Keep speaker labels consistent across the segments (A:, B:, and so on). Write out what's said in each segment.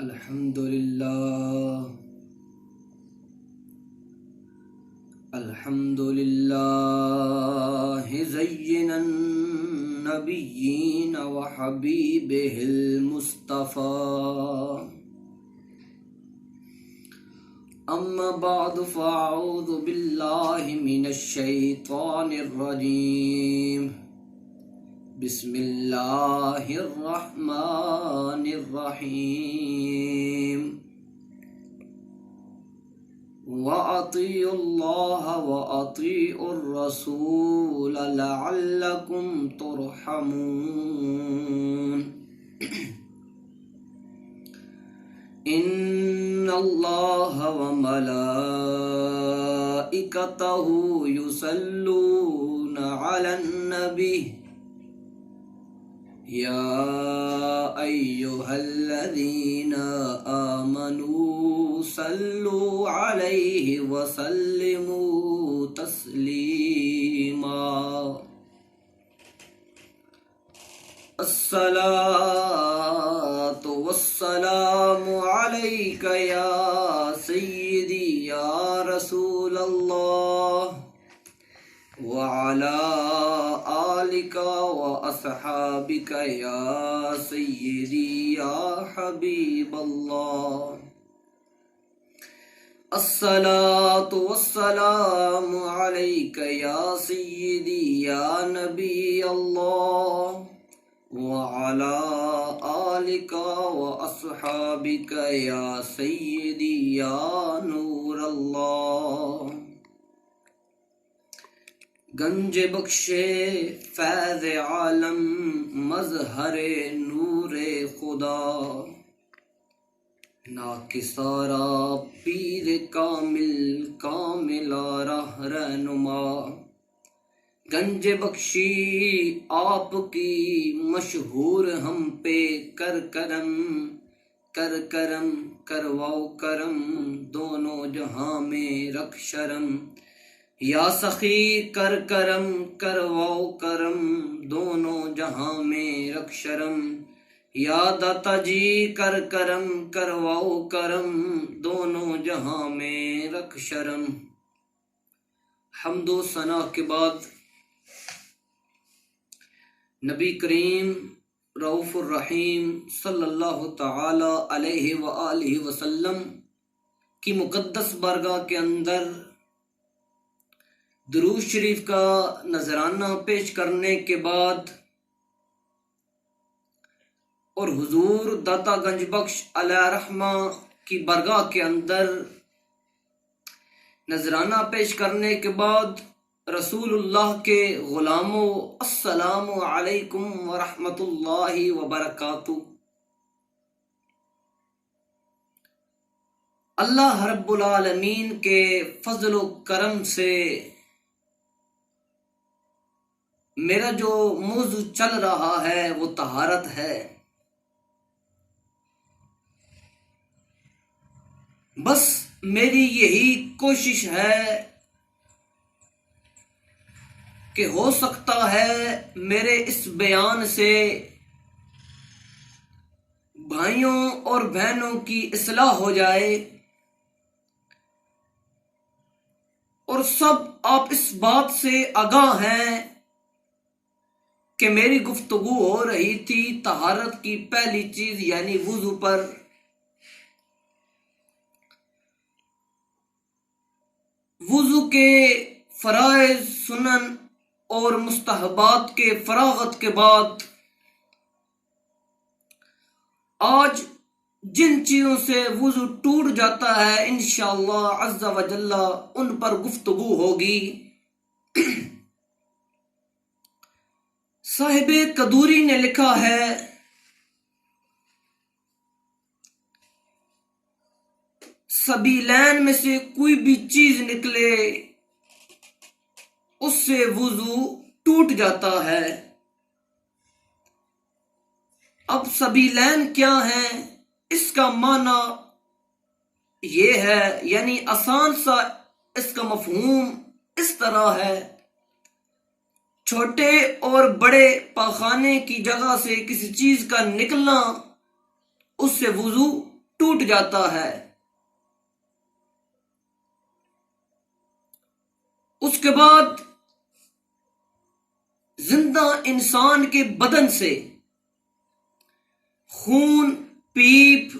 A: الحمد للہ الحمد للہ زین النبیین وحبیبہ المصطفیٰ اما بعد فاعوذ باللہ من الشیطان الرجیم بسم اللہ الرحمن الرحیم وَأَطِيعُوا اللَّهَ وَأَطِيعُوا الرَّسُولَ لَعَلَّكُمْ تُرْحَمُونَ إِنَّ اللَّهَ وَمَلَائِكَتَهُ يُصَلُّونَ عَلَى النَّبِيِّ يَا أَيُّهَا الَّذِينَ آمَنُوا صَلُّوا عَلَيْهِ وَسَلِّمُوا تَسْلِيمًا الصلاة والسلام عليك يا سيدي يا رسول الله وعلى آلك وأصحابك يا سيدي يا حبيب الله الصلاة والسلام عليك يا سيدي يا نبي الله وعلى آلك وأصحابك يا سيدي يا نور الله گنج بخشے فیض عالم مظہر نور خدا ناکسارا پیر کامل کاملا راہ رہنما گنج بخشی آپ کی مشہور ہم پہ کر کرم کرواؤ کرم دونوں جہاں میں رکھ شرم یا سخی کر کرم کرواؤ کرم دونوں جہاں میں رکھ شرم یا داتا جی کر کرم کرواؤ کرم دونوں جہاں میں رکھ شرم۔ حمد و ثنا کے بعد نبی کریم رؤوف الرحیم صلی اللہ تعالی علیہ وآلہ وسلم کی مقدس بارگاہ کے اندر درود شریف کا نذرانہ پیش کرنے کے بعد اور حضور داتا گنج بخش علیہ رحمہ کی بارگاہ کے اندر نذرانہ پیش کرنے کے بعد رسول اللہ کے غلاموں السلام علیکم ورحمۃ اللہ وبرکاتہ۔ اللہ رب العالمین کے فضل و کرم سے میرا جو موضوع چل رہا ہے وہ طہارت ہے۔ بس میری یہی کوشش ہے کہ ہو سکتا ہے میرے اس بیان سے بھائیوں اور بہنوں کی اصلاح ہو جائے اور سب آپ اس بات سے آگاہ ہیں کہ میری گفتگو ہو رہی تھی طہارت کی پہلی چیز یعنی وضو پر۔ وضو کے فرائض سنن اور مستحبات کے فراغت کے بعد آج جن چیزوں سے وضو ٹوٹ جاتا ہے انشاءاللہ عز و جل ان پر گفتگو ہوگی۔ صاحب قدوری نے لکھا ہے سبیلین میں سے کوئی بھی چیز نکلے اس سے وضو ٹوٹ جاتا ہے۔ اب سبیلین کیا ہیں اس کا معنی یہ ہے یعنی آسان سا اس کا مفہوم اس طرح ہے چھوٹے اور بڑے پاخانے کی جگہ سے کسی چیز کا نکلنا اس سے وضو ٹوٹ جاتا ہے۔ اس کے بعد زندہ انسان کے بدن سے خون پیپ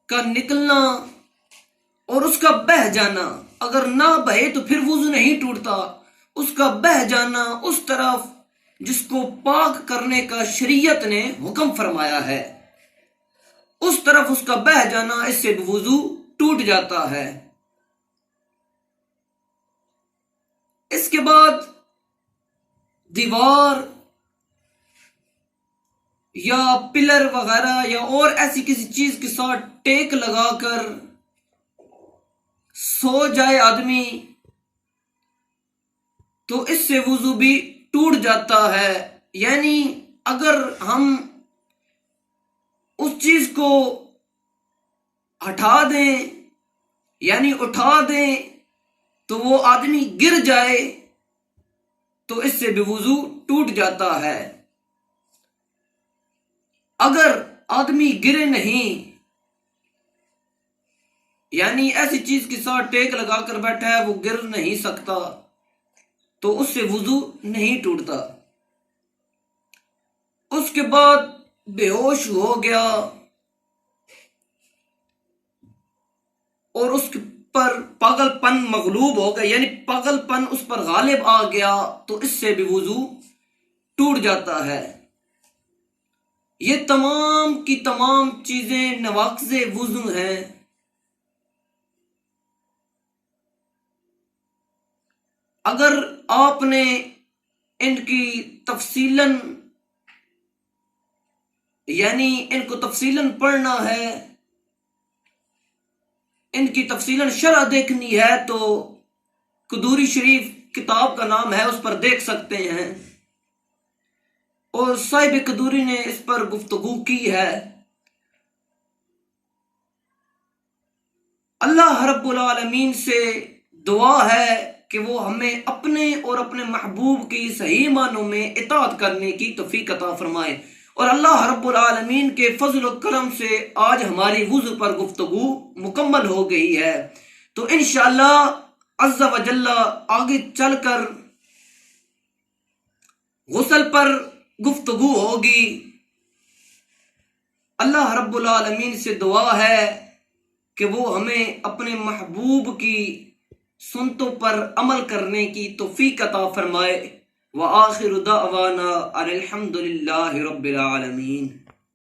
A: کا نکلنا اور اس کا بہہ جانا، اگر نہ بہے تو پھر وضو نہیں ٹوٹتا، اس کا بہہ جانا اس طرف جس کو پاک کرنے کا شریعت نے حکم فرمایا ہے، اس طرف اس کا بہہ جانا، اس سے بھی وضو ٹوٹ جاتا ہے۔ اس کے بعد دیوار یا پلر وغیرہ یا اور ایسی کسی چیز کے ساتھ ٹیک لگا کر سو جائے آدمی تو اس سے وضو بھی ٹوٹ جاتا ہے۔ یعنی اگر ہم اس چیز کو ہٹا دیں یعنی اٹھا دیں تو وہ آدمی گر جائے تو اس سے بھی وضو ٹوٹ جاتا ہے۔ اگر آدمی گرے نہیں یعنی ایسی چیز کے ساتھ ٹیک لگا کر بیٹھا ہے، وہ گر نہیں سکتا تو اس سے وضو نہیں ٹوٹتا۔ اس کے بعد بے ہوش ہو گیا اور اس پر پاگل پن مغلوب ہو گیا، یعنی پاگل پن اس پر غالب آ گیا تو اس سے بھی وضو ٹوٹ جاتا ہے۔ یہ تمام کی تمام چیزیں نواقض وضو ہیں۔ اگر آپ نے ان کی تفصیلاً یعنی ان کو تفصیلاً پڑھنا ہے، ان کی تفصیلاً شرح دیکھنی ہے تو قدوری شریف کتاب کا نام ہے، اس پر دیکھ سکتے ہیں، اور صاحب قدوری نے اس پر گفتگو کی ہے۔ اللہ رب العالمین سے دعا ہے کہ وہ ہمیں اپنے اور اپنے محبوب کی صحیح معنوں میں اطاعت کرنے کی توفیق عطا فرمائے، اور اللہ رب العالمین کے فضل و کرم سے آج ہماری وضو پر گفتگو مکمل ہو گئی ہے۔ تو انشاءاللہ عز و جل آگے چل کر غسل پر گفتگو ہوگی۔ اللہ رب العالمین سے دعا ہے کہ وہ ہمیں اپنے محبوب کی سنتوں پر عمل کرنے کی توفیق عطا فرمائے۔ وآخر دعوانا ان الحمد للہ رب العالمین۔